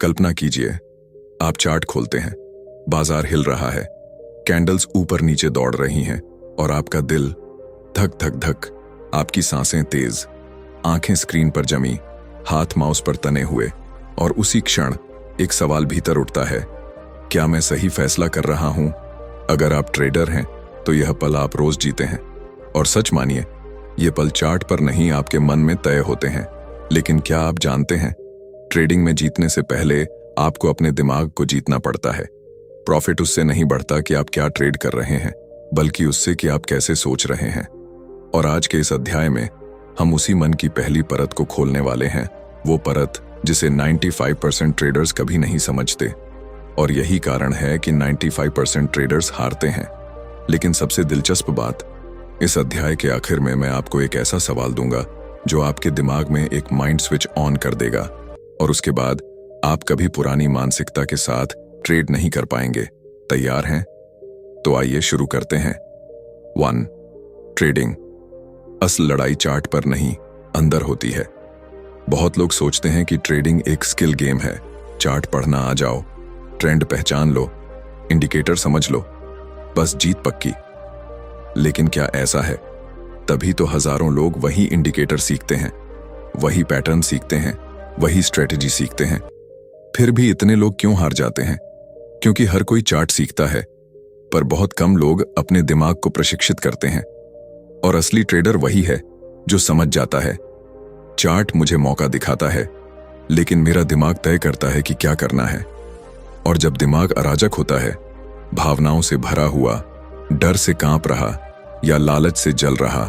कल्पना कीजिए, आप चार्ट खोलते हैं, बाजार हिल रहा है, कैंडल्स ऊपर नीचे दौड़ रही हैं और आपका दिल धक धक धक, आपकी सांसें तेज, आंखें स्क्रीन पर जमी, हाथ माउस पर तने हुए और उसी क्षण एक सवाल भीतर उठता है, क्या मैं सही फैसला कर रहा हूं? अगर आप ट्रेडर हैं तो यह पल आप रोज जीते हैं। और सच मानिए, ये पल चार्ट पर नहीं आपके मन में तय होते हैं। लेकिन क्या आप जानते हैं, ट्रेडिंग में जीतने से पहले आपको अपने दिमाग को जीतना पड़ता है। प्रॉफिट उससे नहीं बढ़ता कि आप क्या ट्रेड कर रहे हैं, बल्कि उससे कि आप कैसे सोच रहे हैं। और आज के इस अध्याय में हम उसी मन की पहली परत को खोलने वाले हैं, वो परत जिसे 95% ट्रेडर्स कभी नहीं समझते। और यही कारण है कि 95% ट्रेडर्स हारते हैं। लेकिन सबसे दिलचस्प बात, इस अध्याय के आखिर में मैं आपको एक ऐसा सवाल दूंगा जो आपके दिमाग में एक माइंड स्विच ऑन कर देगा, और उसके बाद आप कभी पुरानी मानसिकता के साथ ट्रेड नहीं कर पाएंगे। तैयार हैं? तो आइए शुरू करते हैं। 1. ट्रेडिंग। असल लड़ाई चार्ट पर नहीं, अंदर होती है। बहुत लोग सोचते हैं कि ट्रेडिंग एक स्किल गेम है। चार्ट पढ़ना आ जाओ, ट्रेंड पहचान लो, इंडिकेटर समझ लो, बस जीत पक्की। लेकिन क्या ऐसा है? तभी तो हजारों लोग वही इंडिकेटर सीखते हैं, वही पैटर्न सीखते हैं, वही स्ट्रेटेजी सीखते हैं। फिर भी इतने लोग क्यों हार जाते हैं? क्योंकि हर कोई चार्ट सीखता है, पर बहुत कम लोग अपने दिमाग को प्रशिक्षित करते हैं। और असली ट्रेडर वही है जो समझ जाता है, चार्ट मुझे मौका दिखाता है, लेकिन मेरा दिमाग तय करता है कि क्या करना है। और जब दिमाग अराजक होता है, भावनाओं से भरा हुआ, डर से कांप रहा या लालच से जल रहा,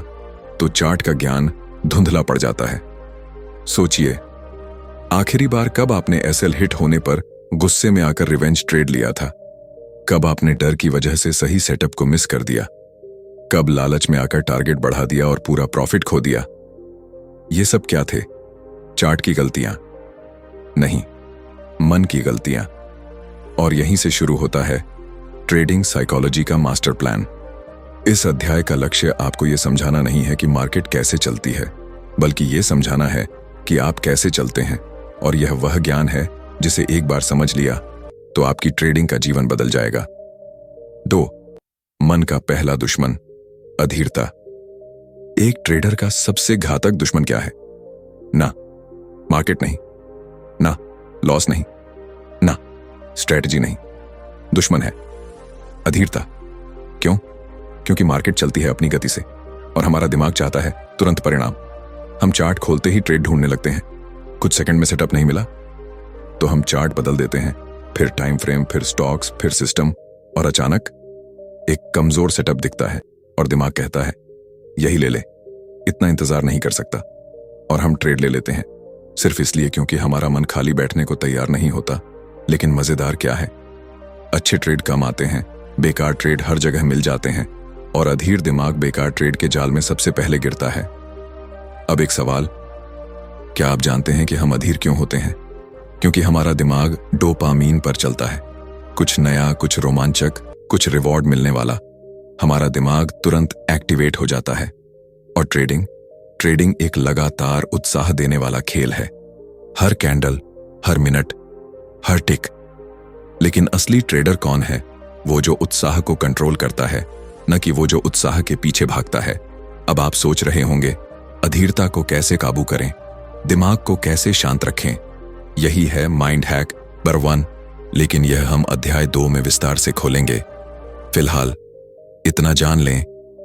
तो चार्ट का ज्ञान धुंधला पड़ जाता है। सोचिए, आखिरी बार कब आपने एसएल हिट होने पर गुस्से में आकर रिवेंज ट्रेड लिया था? कब आपने डर की वजह से सही सेटअप को मिस कर दिया? कब लालच में आकर टारगेट बढ़ा दिया और पूरा प्रॉफिट खो दिया? ये सब क्या थे? चार्ट की गलतियां? नहीं, मन की गलतियां। और यहीं से शुरू होता है ट्रेडिंग साइकोलॉजी का मास्टर प्लान। इस अध्याय का लक्ष्य आपको यह समझाना नहीं है कि मार्केट कैसे चलती है, बल्कि यह समझाना है कि आप कैसे चलते हैं। और यह वह ज्ञान है जिसे एक बार समझ लिया तो आपकी ट्रेडिंग का जीवन बदल जाएगा। 2. मन का पहला दुश्मन, अधीरता। एक ट्रेडर का सबसे घातक दुश्मन क्या है? ना मार्केट नहीं, ना लॉस नहीं, ना स्ट्रेटजी नहीं, दुश्मन है अधीरता। क्यों? क्योंकि मार्केट चलती है अपनी गति से और हमारा दिमाग चाहता है तुरंत परिणाम। हम चार्ट खोलते ही ट्रेड ढूंढने लगते हैं। कुछ सेकंड में सेटअप नहीं मिला तो हम चार्ट बदल देते हैं, फिर टाइम फ्रेम, फिर स्टॉक्स, फिर सिस्टम, और अचानक एक कमजोर सेटअप दिखता है और दिमाग कहता है यही ले ले, इतना इंतजार नहीं कर सकता। और हम ट्रेड ले लेते हैं सिर्फ इसलिए क्योंकि हमारा मन खाली बैठने को तैयार नहीं होता। लेकिन मजेदार क्या है, अच्छे ट्रेड कम आते हैं, बेकार ट्रेड हर जगह मिल जाते हैं, और अधीर दिमाग बेकार ट्रेड के जाल में सबसे पहले गिरता है। अब एक सवाल, क्या आप जानते हैं कि हम अधीर क्यों होते हैं? क्योंकि हमारा दिमाग डोपामीन पर चलता है। कुछ नया, कुछ रोमांचक, कुछ रिवॉर्ड मिलने वाला, हमारा दिमाग तुरंत एक्टिवेट हो जाता है। और ट्रेडिंग एक लगातार उत्साह देने वाला खेल है। हर कैंडल, हर मिनट, हर टिक। लेकिन असली ट्रेडर कौन है? वो जो उत्साह को कंट्रोल करता है, न कि वो जो उत्साह के पीछे भागता है। अब आप सोच रहे होंगे, अधीरता को कैसे काबू करें, दिमाग को कैसे शांत रखें? यही है माइंड हैक नंबर 1। लेकिन यह हम अध्याय 2 में विस्तार से खोलेंगे। फिलहाल इतना जान लें,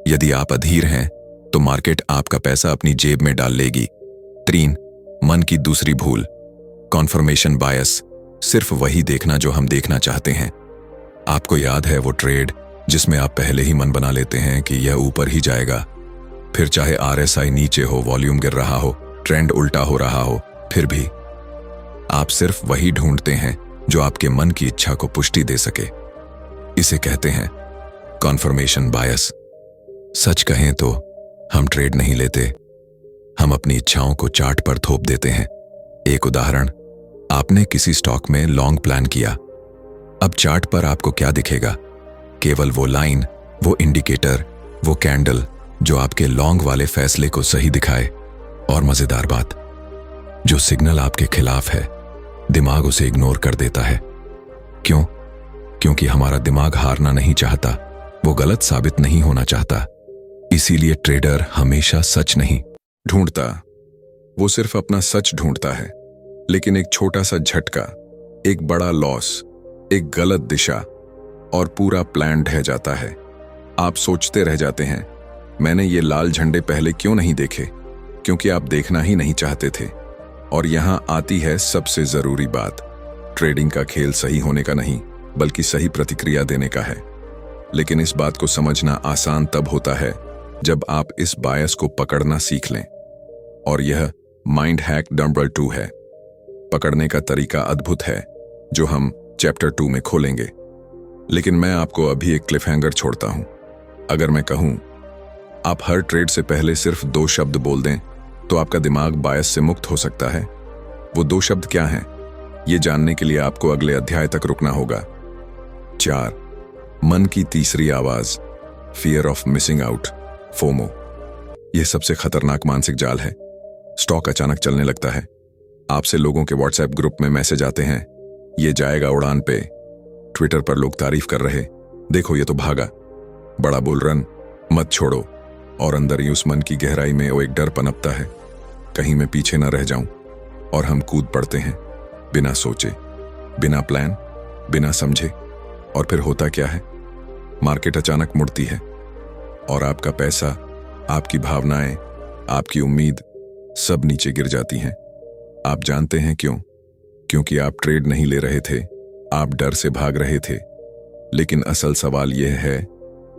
यदि आप अधीर हैं तो मार्केट आपका पैसा अपनी जेब में डाल लेगी। 3. मन की दूसरी भूल, कॉन्फर्मेशन बायस। सिर्फ वही देखना जो हम देखना चाहते हैं। आपको याद है वो ट्रेड जिसमें आप पहले ही मन बना लेते हैं कि यह ऊपर ही जाएगा, फिर चाहे RSI नीचे हो, वॉल्यूम गिर रहा हो, ट्रेंड उल्टा हो रहा हो, फिर भी आप सिर्फ वही ढूंढते हैं जो आपके मन की इच्छा को पुष्टि दे सके। इसे कहते हैं कॉन्फर्मेशन बायस। सच कहें तो हम ट्रेड नहीं लेते, हम अपनी इच्छाओं को चार्ट पर थोप देते हैं। एक उदाहरण, आपने किसी स्टॉक में लॉन्ग प्लान किया। अब चार्ट पर आपको क्या दिखेगा? केवल वो लाइन, वो इंडिकेटर, वो कैंडल जो आपके लॉन्ग वाले फैसले को सही दिखाए। और मजेदार बात, जो सिग्नल आपके खिलाफ है दिमाग उसे इग्नोर कर देता है। क्यों? क्योंकि हमारा दिमाग हारना नहीं चाहता, वो गलत साबित नहीं होना चाहता। इसीलिए ट्रेडर हमेशा सच नहीं ढूंढता, वो सिर्फ अपना सच ढूंढता है। लेकिन एक छोटा सा झटका, एक बड़ा लॉस, एक गलत दिशा और पूरा प्लान ढह जाता है। आप सोचते रह जाते हैं, मैंने ये लाल झंडे पहले क्यों नहीं देखे? क्योंकि आप देखना ही नहीं चाहते थे। और यहां आती है सबसे जरूरी बात, ट्रेडिंग का खेल सही होने का नहीं, बल्कि सही प्रतिक्रिया देने का है। लेकिन इस बात को समझना आसान तब होता है जब आप इस बायस को पकड़ना सीख लें। और यह माइंड हैक नंबर 2 है। पकड़ने का तरीका अद्भुत है, जो हम चैप्टर 2 में खोलेंगे। लेकिन मैं आपको अभी एक क्लिफहैंगर छोड़ता हूं। अगर मैं कहूं आप हर ट्रेड से पहले सिर्फ 2 शब्द बोल दें, तो आपका दिमाग बायस से मुक्त हो सकता है। वो 2 शब्द क्या हैं? ये जानने के लिए आपको अगले अध्याय तक रुकना होगा। 4, मन की तीसरी आवाज, fear of missing out, FOMO. यह सबसे खतरनाक मानसिक जाल है। स्टॉक अचानक चलने लगता है, आपसे लोगों के व्हाट्सएप ग्रुप में मैसेज आते हैं, ये जाएगा उड़ान पे। ट्विटर पर लोग तारीफ कर रहे, देखो ये तो भागा। बड़ा बुल रन, मत छोड़ो। और अंदर ही उस मन की गहराई में वो एक डर पनपता है, कहीं मैं पीछे ना रह जाऊं। और हम कूद पड़ते हैं, बिना सोचे, बिना प्लान, बिना समझे। और फिर होता क्या है? मार्केट अचानक मुड़ती है और आपका पैसा, आपकी भावनाएं, आपकी उम्मीद सब नीचे गिर जाती हैं। आप जानते हैं क्यों? क्योंकि आप ट्रेड नहीं ले रहे थे, आप डर से भाग रहे थे। लेकिन असल सवाल यह है,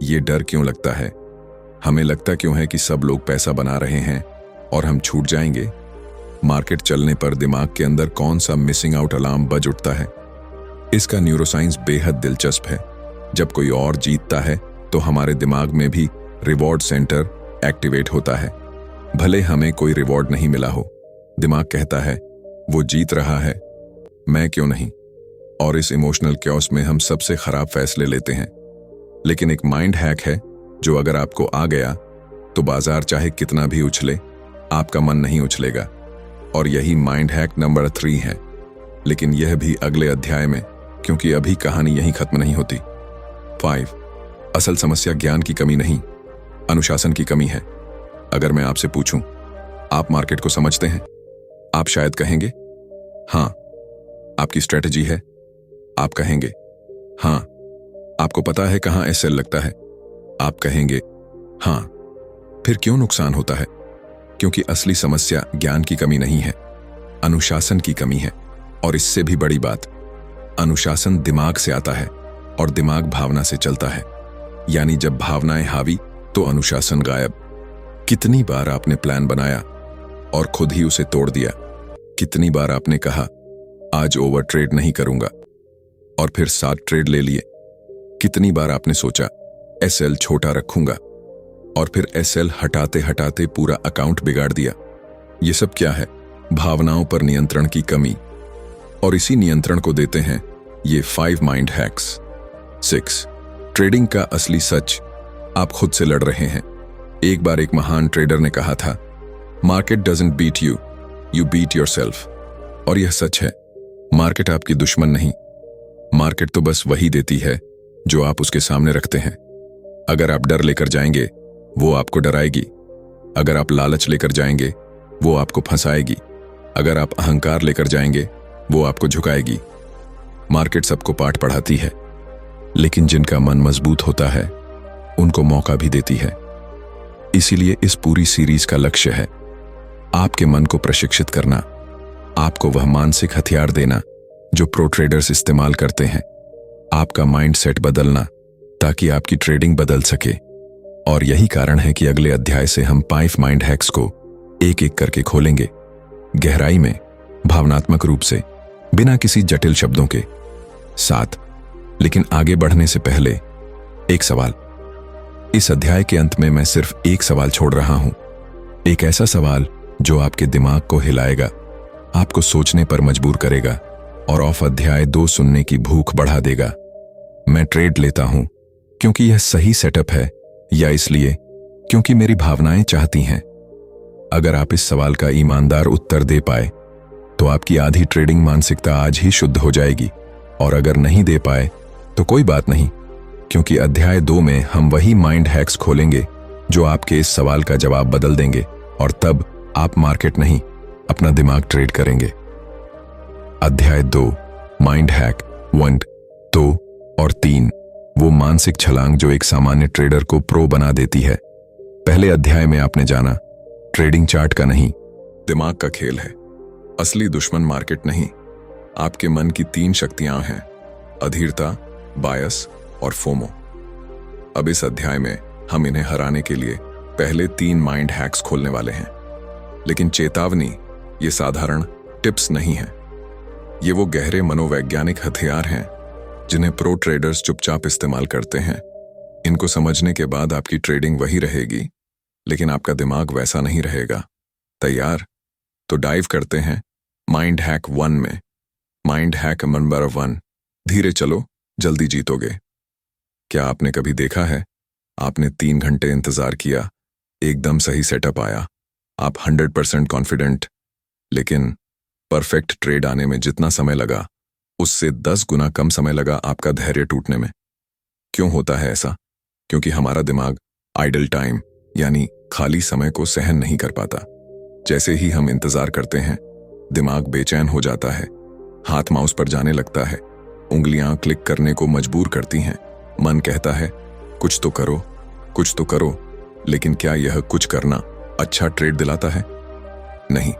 ये डर क्यों लगता है? हमें लगता क्यों है कि सब लोग पैसा बना रहे हैं और हम छूट जाएंगे? मार्केट चलने पर दिमाग के अंदर कौन सा मिसिंग आउट अलार्म बज उठता है? इसका न्यूरोसाइंस बेहद दिलचस्प है। जब कोई और जीतता है तो हमारे दिमाग में भी रिवॉर्ड सेंटर एक्टिवेट होता है। भले हमें कोई रिवॉर्ड नहीं मिला हो, दिमाग कहता है वो जीत रहा है, मैं क्यों नहीं? और इस इमोशनल क्योस में हम सबसे खराब फैसले लेते हैं। लेकिन एक माइंड हैक है जो अगर आपको आ गया तो बाजार चाहे कितना भी उछले, आपका मन नहीं उछलेगा। और यही माइंड हैक नंबर 3 है। लेकिन यह भी अगले अध्याय में, क्योंकि अभी कहानी यहीं खत्म नहीं होती। 5, असल समस्या ज्ञान की कमी नहीं, अनुशासन की कमी है। अगर मैं आपसे पूछूं, आप मार्केट को समझते हैं? आप शायद कहेंगे हां। आपकी स्ट्रेटजी है? आप कहेंगे हां। आपको पता है कहां एसएल लगता है? आप कहेंगे हां। फिर क्यों नुकसान होता है? क्योंकि असली समस्या ज्ञान की कमी नहीं है, अनुशासन की कमी है। और इससे भी बड़ी बात, अनुशासन दिमाग से आता है और दिमाग भावना से चलता है। यानी जब भावनाएं हावी तो अनुशासन गायब। कितनी बार आपने प्लान बनाया और खुद ही उसे तोड़ दिया? कितनी बार आपने कहा आज ओवर ट्रेड नहीं करूंगा और फिर 7 ट्रेड ले लिए? कितनी बार आपने सोचा एसएल छोटा रखूंगा और फिर एसएल हटाते हटाते पूरा अकाउंट बिगाड़ दिया? ये सब क्या है? भावनाओं पर नियंत्रण की कमी। और इसी नियंत्रण को देते हैं ये 5 माइंड हैक्स। 6, ट्रेडिंग का असली सच, आप खुद से लड़ रहे हैं। एक बार एक महान ट्रेडर ने कहा था, market doesn't beat you, you beat yourself. और यह सच है, मार्केट आपकी दुश्मन नहीं, मार्केट तो बस वही देती है जो आप उसके सामने रखते हैं। अगर आप डर लेकर जाएंगे, वो आपको डराएगी। अगर आप लालच लेकर जाएंगे, वो आपको फंसाएगी। अगर आप अहंकार लेकर जाएंगे, वो आपको झुकाएगी। मार्केट सबको पाठ पढ़ाती है, लेकिन जिनका मन मजबूत होता है उनको मौका भी देती है। इसीलिए इस पूरी सीरीज का लक्ष्य है आपके मन को प्रशिक्षित करना, आपको वह मानसिक हथियार देना जो प्रो ट्रेडर्स इस्तेमाल करते हैं, आपका माइंडसेट बदलना ताकि आपकी ट्रेडिंग बदल सके। और यही कारण है कि अगले अध्याय से हम 5 माइंड हैक्स को एक एक करके खोलेंगे, गहराई में, भावनात्मक रूप से, बिना किसी जटिल शब्दों के साथ। लेकिन आगे बढ़ने से पहले एक सवाल। इस अध्याय के अंत में मैं सिर्फ एक सवाल छोड़ रहा हूं, एक ऐसा सवाल जो आपके दिमाग को हिलाएगा, आपको सोचने पर मजबूर करेगा और ऑफ अध्याय 2 सुनने की भूख बढ़ा देगा। मैं ट्रेड लेता हूं क्योंकि यह सही सेटअप है या इसलिए क्योंकि मेरी भावनाएं चाहती हैं? अगर आप इस सवाल का ईमानदार उत्तर दे पाए तो आपकी आधी ट्रेडिंग मानसिकता आज ही शुद्ध हो जाएगी। और अगर नहीं दे पाए तो कोई बात नहीं, क्योंकि अध्याय 2 में हम वही माइंड हैक्स खोलेंगे जो आपके इस सवाल का जवाब बदल देंगे, और तब आप मार्केट नहीं, अपना दिमाग ट्रेड करेंगे। अध्याय 2, माइंड हैक 1, 2 और 3, वो मानसिक छलांग जो एक सामान्य ट्रेडर को प्रो बना देती है। पहले अध्याय में आपने जाना, ट्रेडिंग चार्ट का नहीं, दिमाग का खेल है। असली दुश्मन मार्केट नहीं, आपके मन की 3 शक्तियां हैं, अधीरता, बायस और फोमो। अब इस अध्याय में हम इन्हें हराने के लिए पहले 3 माइंड हैक्स खोलने वाले हैं। लेकिन चेतावनी, ये साधारण टिप्स नहीं है। ये वो गहरे मनोवैज्ञानिक हथियार हैं जिन्हें प्रो ट्रेडर्स चुपचाप इस्तेमाल करते हैं। इनको समझने के बाद आपकी ट्रेडिंग वही रहेगी, लेकिन आपका दिमाग वैसा नहीं रहेगा। तैयार? तो डाइव करते हैं माइंड हैक 1 में। माइंड हैक नंबर 1, धीरे चलो, जल्दी जीतोगे। क्या आपने कभी देखा है, आपने 3 घंटे इंतजार किया, एकदम सही सेटअप आया, आप 100% कॉन्फिडेंट, लेकिन परफेक्ट ट्रेड आने में जितना समय लगा उससे 10 गुना कम समय लगा आपका धैर्य टूटने में। क्यों होता है ऐसा? क्योंकि हमारा दिमाग आइडल टाइम यानी खाली समय को सहन नहीं कर पाता। जैसे ही हम इंतजार करते हैं, दिमाग बेचैन हो जाता है, हाथ माउस पर जाने लगता है, उंगलियां क्लिक करने को मजबूर करती हैं। मन कहता है कुछ तो करो, कुछ तो करो, लेकिन क्या यह कुछ करना अच्छा ट्रेड दिलाता है? नहीं,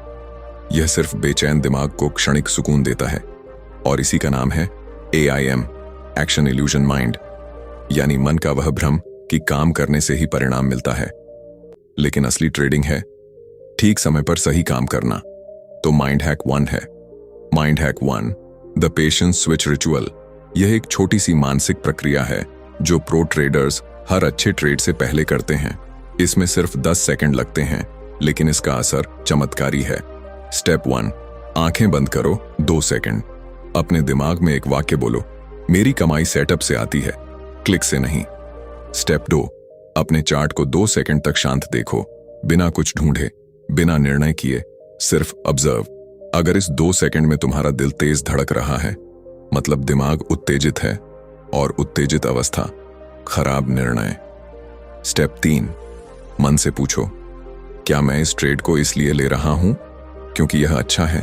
यह सिर्फ बेचैन दिमाग को क्षणिक सुकून देता है, और इसी का नाम है AIM, एक्शन इल्यूजन माइंड, यानी मन का वह भ्रम कि काम करने से ही परिणाम मिलता है। लेकिन असली ट्रेडिंग है ठीक समय पर सही काम करना। तो माइंड हैक 1 है। Mind hack 1, the patience switch ritual. यह एक छोटी सी मानसिक प्रक्रिया है जो प्रो ट्रेडर्स हर अच्छे ट्रेड से पहले करते हैं। इसमें सिर्फ 10 सेकंड लगते हैं, लेकिन इसका असर चमत्कारी है। स्टेप 1, आंखें बंद करो 2 सेकंड। अपने दिमाग में एक वाक्य बोलो, मेरी कमाई सेटअप से आती है, क्लिक से नहीं। स्टेप 2, अपने चार्ट को 2 सेकंड तक शांत देखो, बिना कुछ ढूंढे, बिना निर्णय किए, सिर्फ ऑब्जर्व। अगर इस 2 सेकंड में तुम्हारा दिल तेज धड़क रहा है, मतलब दिमाग उत्तेजित है, और उत्तेजित अवस्था खराब निर्णय। स्टेप 3, मन से पूछो, क्या मैं इस ट्रेड को इसलिए ले रहा हूं क्योंकि यह अच्छा है,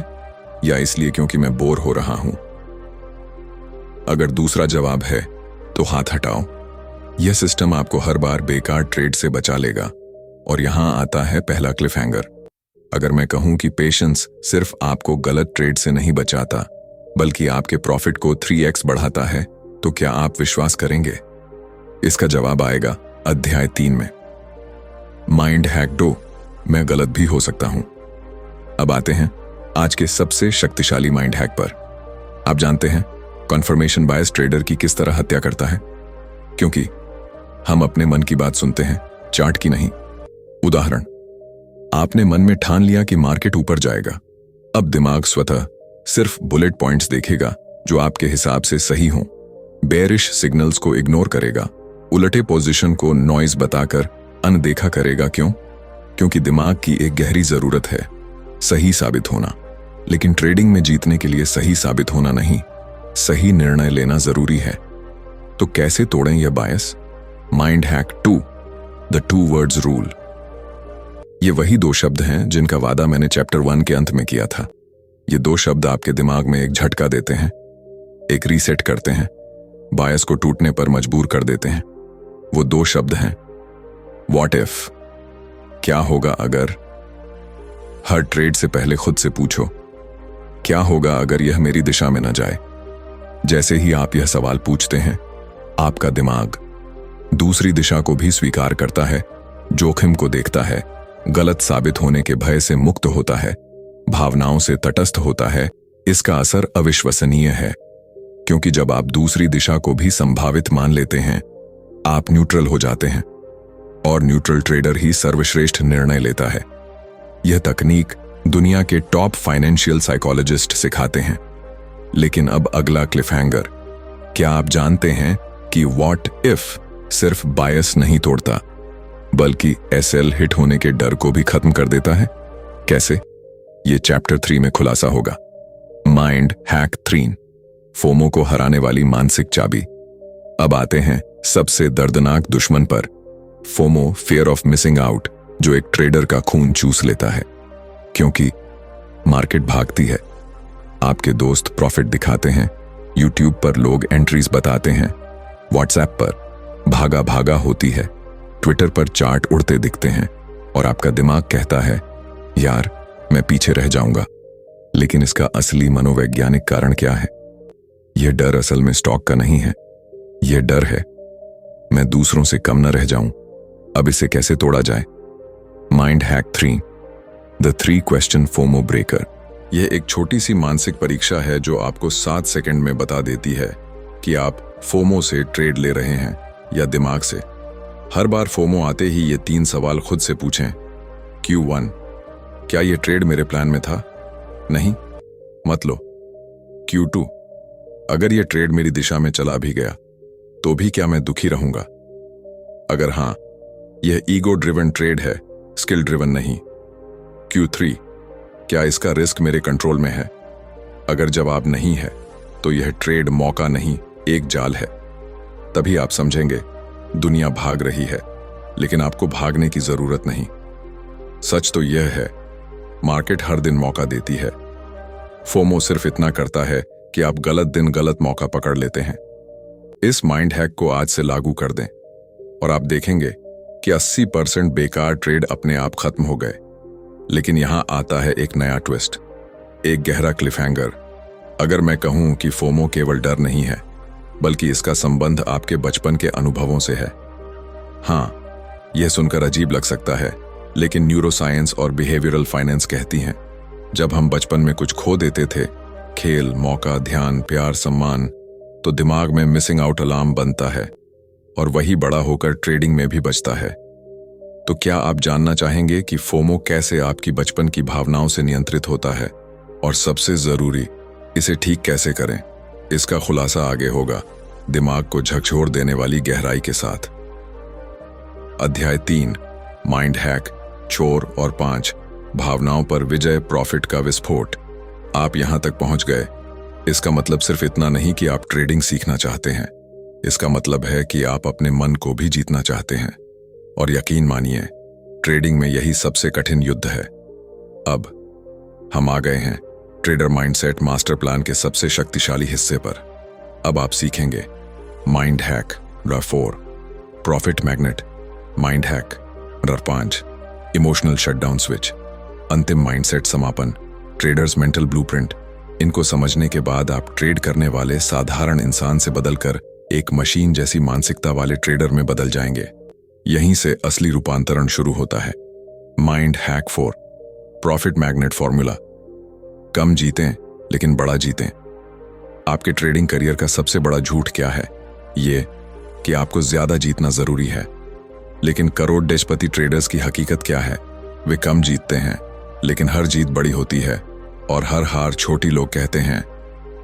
या इसलिए क्योंकि मैं बोर हो रहा हूं? अगर दूसरा जवाब है तो हाथ हटाओ। यह सिस्टम आपको हर बार बेकार ट्रेड से बचा लेगा। और यहां आता है पहला क्लिफ हैंगर। अगर मैं कहूं कि पेशेंस सिर्फ आपको गलत ट्रेड से नहीं बचाता, बल्कि आपके प्रॉफिट को 3x बढ़ाता है, तो क्या आप विश्वास करेंगे? इसका जवाब आएगा अध्याय 3 में। माइंड हैक 2, मैं गलत भी हो सकता हूं। अब आते हैं आज के सबसे शक्तिशाली माइंड हैक पर। आप जानते हैं कन्फर्मेशन बायस ट्रेडर की किस तरह हत्या करता है? क्योंकि हम अपने मन की बात सुनते हैं, चार्ट की नहीं। उदाहरण, आपने मन में ठान लिया कि मार्केट ऊपर जाएगा। अब दिमाग स्वतः सिर्फ बुलेट पॉइंट्स देखेगा जो आपके हिसाब से सही हों, बेरिश सिग्नल्स को इग्नोर करेगा, उलटे पोजीशन को नॉइज बताकर अनदेखा करेगा। क्यों? क्योंकि दिमाग की एक गहरी जरूरत है सही साबित होना। लेकिन ट्रेडिंग में जीतने के लिए सही साबित होना नहीं, सही निर्णय लेना जरूरी है। तो कैसे तोड़ें यह bias? Mind hack 2, the 2 words rule. ये वही 2 शब्द हैं जिनका वादा मैंने चैप्टर 1 के अंत में किया था। ये 2 शब्द आपके दिमाग में एक झटका देते हैं, एक रीसेट करते हैं, बायस को टूटने पर मजबूर कर देते हैं। वो 2 शब्द हैं व्हाट इफ, क्या होगा अगर। हर ट्रेड से पहले खुद से पूछो, क्या होगा अगर यह मेरी दिशा में न जाए? जैसे ही आप यह सवाल पूछते हैं, आपका दिमाग दूसरी दिशा को भी स्वीकार करता है, जोखिम को देखता है, गलत साबित होने के भय से मुक्त होता है, भावनाओं से तटस्थ होता है। इसका असर अविश्वसनीय है, क्योंकि जब आप दूसरी दिशा को भी संभावित मान लेते हैं, आप न्यूट्रल हो जाते हैं, और न्यूट्रल ट्रेडर ही सर्वश्रेष्ठ निर्णय लेता है। यह तकनीक दुनिया के टॉप फाइनेंशियल साइकोलॉजिस्ट सिखाते हैं। लेकिन अब अगला क्लिफहैंगर, क्या आप जानते हैं कि व्हाट इफ सिर्फ बायस नहीं तोड़ता, बल्कि SL हिट होने के डर को भी खत्म कर देता है? कैसे? ये चैप्टर 3 में खुलासा होगा। माइंड हैक 3, फोमो को हराने वाली मानसिक चाबी। अब आते हैं सबसे दर्दनाक दुश्मन पर, FOMO, fear of missing out, जो एक ट्रेडर का खून चूस लेता है। क्योंकि मार्केट भागती है, आपके दोस्त प्रॉफिट दिखाते हैं, यूट्यूब पर लोग एंट्रीज बताते हैं, व्हाट्सएप पर भागा भागा होती है, ट्विटर पर चार्ट उड़ते दिखते हैं और आपका दिमाग कहता है यार मैं पीछे रह जाऊंगा। लेकिन इसका असली मनोवैज्ञानिक कारण क्या है? यह डर असल में स्टॉक का नहीं है, यह डर है मैं दूसरों से कम न रह जाऊं। अब इसे कैसे तोड़ा जाए? Mind hack 3, the 3 question FOMO breaker. यह एक छोटी सी मानसिक परीक्षा है जो आपको 7 सेकंड में बता देती है कि आप फोमो से ट्रेड ले रहे हैं या दिमाग से। हर बार फोमो आते ही ये 3 सवाल खुद से पूछें। Q1, क्या ये ट्रेड मेरे प्लान में था? नहीं, मत लो। Q2, अगर ये ट्रेड मेरी दिशा में चला भी गया तो भी क्या मैं दुखी रहूंगा? अगर हां, यह ईगो ड्रिवन ट्रेड है, स्किल ड्रिवन नहीं। Q3, क्या इसका रिस्क मेरे कंट्रोल में है? अगर जवाब नहीं है तो यह ट्रेड मौका नहीं, एक जाल है। तभी आप समझेंगे दुनिया भाग रही है, लेकिन आपको भागने की जरूरत नहीं। सच तो यह है, मार्केट हर दिन मौका देती है। फोमो सिर्फ इतना करता है कि आप गलत दिन गलत मौका पकड़ लेते हैं। इस माइंड हैक को आज से लागू कर दें और आप देखेंगे कि 80% बेकार ट्रेड अपने आप खत्म हो गए। लेकिन यहां आता है एक नया ट्विस्ट, एक गहरा क्लिफहैंगर। अगर मैं कहूं कि फोमो केवल डर नहीं है, बल्कि इसका संबंध आपके बचपन के अनुभवों से है। हां, यह सुनकर अजीब लग सकता है, लेकिन न्यूरोसाइंस और बिहेवियरल फाइनेंस कहती हैं जब हम बचपन में कुछ खो देते थे, खेल, मौका, ध्यान, प्यार, सम्मान, तो दिमाग में मिसिंग आउट अलार्म बनता है और वही बड़ा होकर ट्रेडिंग में भी बचता है। तो क्या आप जानना चाहेंगे कि फोमो कैसे आपकी बचपन की भावनाओं से नियंत्रित होता है और सबसे जरूरी, इसे ठीक कैसे करें? इसका खुलासा आगे होगा, दिमाग को झकझोर देने वाली गहराई के साथ। अध्याय 3, माइंड हैक, चोर और 5, भावनाओं पर विजय, प्रॉफिट का विस्फोट। आप यहां तक पहुंच गए, इसका मतलब सिर्फ इतना नहीं कि आप ट्रेडिंग सीखना चाहते हैं, इसका मतलब है कि आप अपने मन को भी जीतना चाहते हैं। और यकीन मानिए, ट्रेडिंग में यही सबसे कठिन युद्ध है। अब हम आ गए हैं ट्रेडर माइंडसेट मास्टर प्लान के सबसे शक्तिशाली हिस्से पर। अब आप सीखेंगे mind hack number 4, profit magnet. Mind hack number 5, emotional shutdown switch. अंतिम माइंडसेट समापन, ट्रेडर्स मेंटल ब्लूप्रिंट। इनको समझने के बाद आप ट्रेड करने वाले साधारण इंसान से बदलकर एक मशीन जैसी मानसिकता वाले ट्रेडर में बदल जाएंगे। यहीं से असली रूपांतरण शुरू होता है। Mind hack 4, profit magnet formula. कम जीतें लेकिन बड़ा जीतें। आपके ट्रेडिंग करियर का सबसे बड़ा झूठ क्या है? ये कि आपको ज्यादा जीतना जरूरी है। लेकिन करोड़ डेशपति ट्रेडर्स की हकीकत क्या है? वे कम जीतते हैं लेकिन हर जीत बड़ी होती है और हर हार छोटी। लोग कहते हैं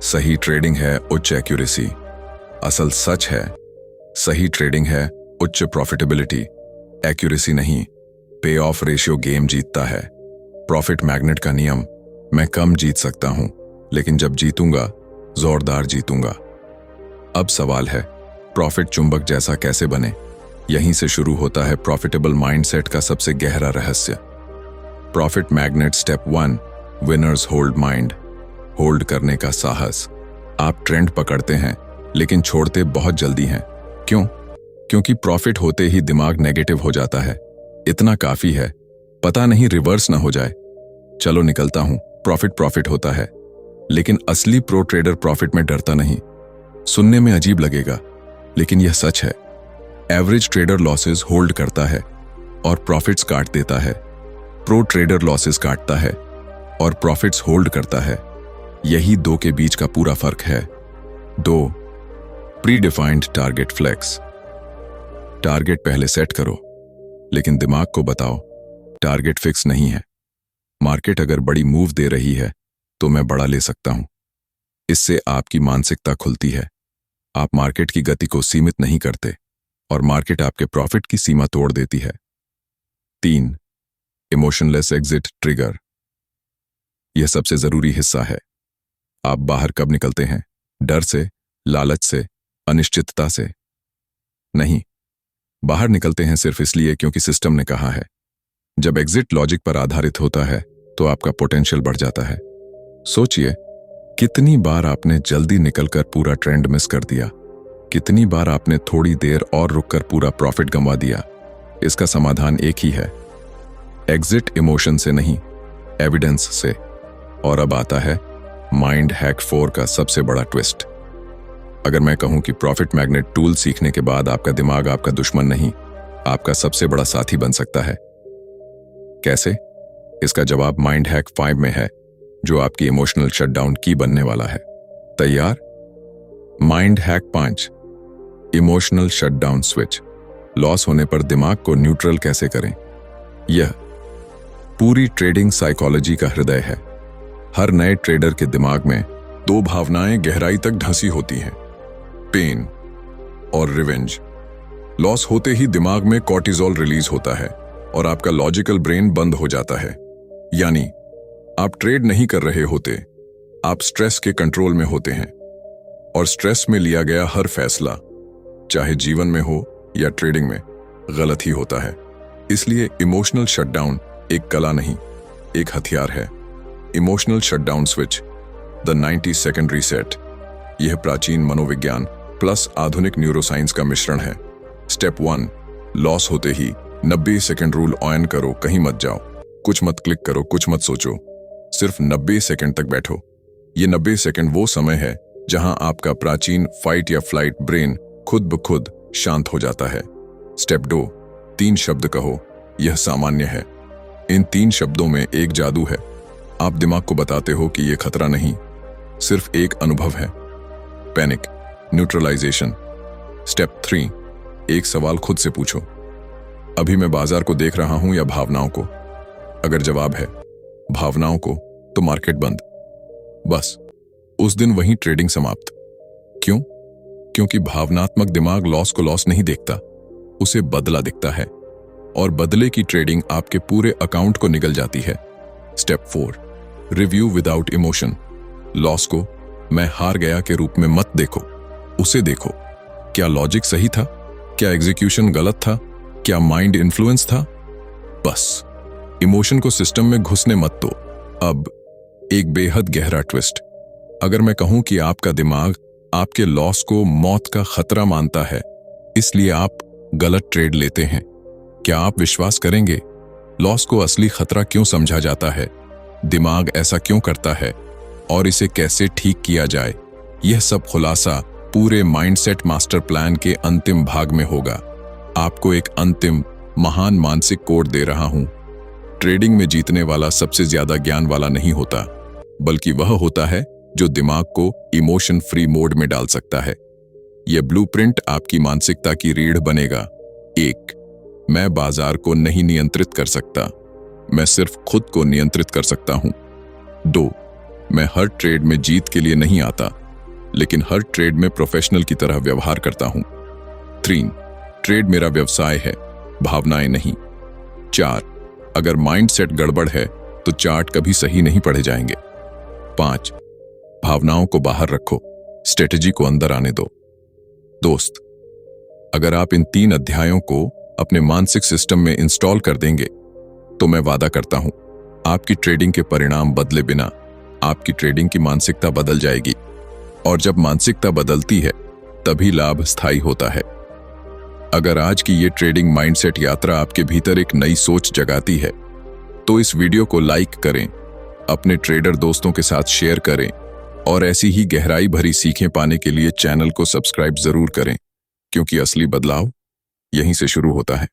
सही ट्रेडिंग है उच्च एक्यूरेसी। असल सच है, सही ट्रेडिंग है उच्च प्रॉफिटेबिलिटी, एक्यूरेसी नहीं। पे ऑफ रेशियो गेम जीतता है। प्रॉफिट मैग्नेट का नियम, मैं कम जीत सकता हूं लेकिन जब जीतूंगा जोरदार जीतूंगा। अब सवाल है, प्रॉफिट चुंबक जैसा कैसे बने? यहीं से शुरू होता है प्रॉफिटेबल माइंडसेट का सबसे गहरा रहस्य। Profit magnet step 1, winners hold mind. Hold करने का साहस। आप ट्रेंड पकड़ते हैं लेकिन छोड़ते बहुत जल्दी हैं। क्यों? क्योंकि प्रॉफिट होते ही दिमाग नेगेटिव हो जाता है। इतना काफी है, पता नहीं रिवर्स ना हो जाए। चलो निकलता हूं, प्रॉफिट होता है। लेकिन असली प्रो ट्रेडर प्रॉफिट में डरता नहीं। सुनने में अजीब लगेगा लेकिन यह सच है। एवरेज ट्रेडर लॉसेस होल्ड करता है और प्रॉफिट्स काट देता है। प्रो ट्रेडर लॉसेस काटता है और प्रॉफिट्स होल्ड करता है। यही दो के बीच का पूरा फर्क है। 2, pre defined target flex. Target पहले सेट करो लेकिन दिमाग को बताओ टारगेट फिक्स नहीं है। मार्केट अगर बड़ी मूव दे रही है तो मैं बड़ा ले सकता हूं। इससे आपकी मानसिकता खुलती है। आप मार्केट की गति को सीमित नहीं करते और मार्केट आपके प्रॉफिट की सीमा तोड़ देती है। 3, इमोशनलेस एग्जिट ट्रिगर। यह सबसे जरूरी हिस्सा है। आप बाहर कब निकलते हैं? डर से, लालच से, अनिश्चितता से? नहीं, बाहर निकलते हैं सिर्फ इसलिए क्योंकि सिस्टम ने कहा है। जब एग्जिट लॉजिक पर आधारित होता है तो आपका पोटेंशियल बढ़ जाता है। सोचिए, कितनी बार आपने जल्दी निकलकर पूरा ट्रेंड मिस कर दिया? कितनी बार आपने थोड़ी देर और रुककर पूरा प्रॉफिट गंवा दिया? इसका समाधान एक ही है, एग्जिट इमोशन से नहीं, एविडेंस से। और अब आता है माइंड हैक 4 का सबसे बड़ा ट्विस्ट। अगर मैं कहूं कि प्रॉफिट मैग्नेट टूल सीखने के बाद आपका दिमाग आपका दुश्मन नहीं, आपका सबसे बड़ा साथी बन सकता है। कैसे? इसका जवाब माइंड हैक 5 में है, जो आपकी इमोशनल शटडाउन की बनने वाला है। तैयार? Mind hack 5, emotional shutdown switch. Loss होने पर दिमाग को न्यूट्रल कैसे करें? यह पूरी ट्रेडिंग साइकोलॉजी का हृदय है। हर नए ट्रेडर के दिमाग में 2 भावनाएं गहराई तक ढंसी होती हैं, पेन और रिवेंज। लॉस होते ही दिमाग में कॉर्टिसोल रिलीज होता है और आपका लॉजिकल ब्रेन बंद हो जाता है। यानी आप ट्रेड नहीं कर रहे होते, आप स्ट्रेस के कंट्रोल में होते हैं। और स्ट्रेस में लिया गया हर फैसला, चाहे जीवन में हो या ट्रेडिंग में, गलत ही होता है। इसलिए इमोशनल शटडाउन एक कला नहीं, एक हथियार है। Emotional shutdown switch, the 90 second reset. यह प्राचीन मनोविज्ञान प्लस आधुनिक न्यूरोसाइंस का मिश्रण है। स्टेप 1, लॉस होते ही 90 सेकंड रूल ऑन करो। कहीं मत जाओ, कुछ मत क्लिक करो, कुछ मत सोचो, सिर्फ 90 सेकंड तक बैठो। ये 90 सेकंड वो समय है जहां आपका प्राचीन फाइट या फ्लाइट ब्रेन खुद ब खुद शांत हो जाता है। स्टेप 2, 3 शब्द कहो। यह सामान्य है, इन 3 शब्दों में एक जादू है। आप दिमाग को बताते हो कि यह खतरा नहीं, सिर्फ एक अनुभव है। Panic, neutralisation. स्टेप 3, एक सवाल खुद से पूछो, अभी मैं बाजार को देख रहा हूं या भावनाओं को? अगर जवाब है भावनाओं को, तो मार्केट बंद। बस उस दिन वहीं ट्रेडिंग समाप्त। क्यों? क्योंकि भावनात्मक दिमाग लॉस को लॉस नहीं देखता, उसे बदला दिखता है, और बदले की ट्रेडिंग आपके पूरे अकाउंट को निगल जाती है। Step 4, review without emotion. Loss को मैं हार गया के रूप में मत देखो, उसे देखो, क्या लॉजिक सही था? क्या एग्जीक्यूशन गलत था? क्या माइंड इन्फ्लुएंस था? बस इमोशन को सिस्टम में घुसने मत दो। अब एक बेहद गहरा ट्विस्ट। अगर मैं कहूं कि आपका दिमाग आपके लॉस को मौत का खतरा मानता है, इसलिए आप गलत ट्रेड लेते हैं, क्या आप विश्वास करेंगे? लॉस को असली खतरा क्यों समझा जाता है? दिमाग ऐसा क्यों करता है? और इसे कैसे ठीक किया जाए? यह सब खुलासा पूरे माइंडसेट मास्टर प्लान के अंतिम भाग में होगा। आपको एक अंतिम महान मानसिक कोड दे रहा हूं। ट्रेडिंग में जीतने वाला सबसे ज्यादा ज्ञान वाला नहीं होता, बल्कि वह होता है जो दिमाग को इमोशन फ्री मोड में डाल सकता है। यह ब्लूप्रिंट आपकी मानसिकता की रीढ़ बनेगा। 1, मैं बाजार को नहीं नियंत्रित कर सकता, मैं सिर्फ खुद को नियंत्रित कर सकता हूं। 2, मैं हर ट्रेड में जीत के लिए नहीं आता, लेकिन हर ट्रेड में प्रोफेशनल की तरह व्यवहार करता हूं। 3, ट्रेड मेरा व्यवसाय है, भावनाएं नहीं। 4, अगर माइंडसेट गड़बड़ है तो चार्ट कभी सही नहीं पढ़े जाएंगे। 5, भावनाओं को बाहर रखो, स्ट्रेटजी को अंदर आने दो। दोस्त, अगर आप इन 3 अध्यायों को अपने मानसिक सिस्टम में इंस्टॉल कर देंगे, तो मैं वादा करता हूं, आपकी ट्रेडिंग के परिणाम बदले बिना आपकी ट्रेडिंग की मानसिकता बदल जाएगी। और जब मानसिकता बदलती है, तभी लाभ स्थायी होता है। अगर आज की ये ट्रेडिंग माइंडसेट यात्रा आपके भीतर एक नई सोच जगाती है, तो इस वीडियो को लाइक करें, अपने ट्रेडर दोस्तों के साथ शेयर करें, और ऐसी ही गहराई भरी सीखें पाने के लिए चैनल को सब्सक्राइब जरूर करें, क्योंकि असली बदलाव यहीं से शुरू होता है।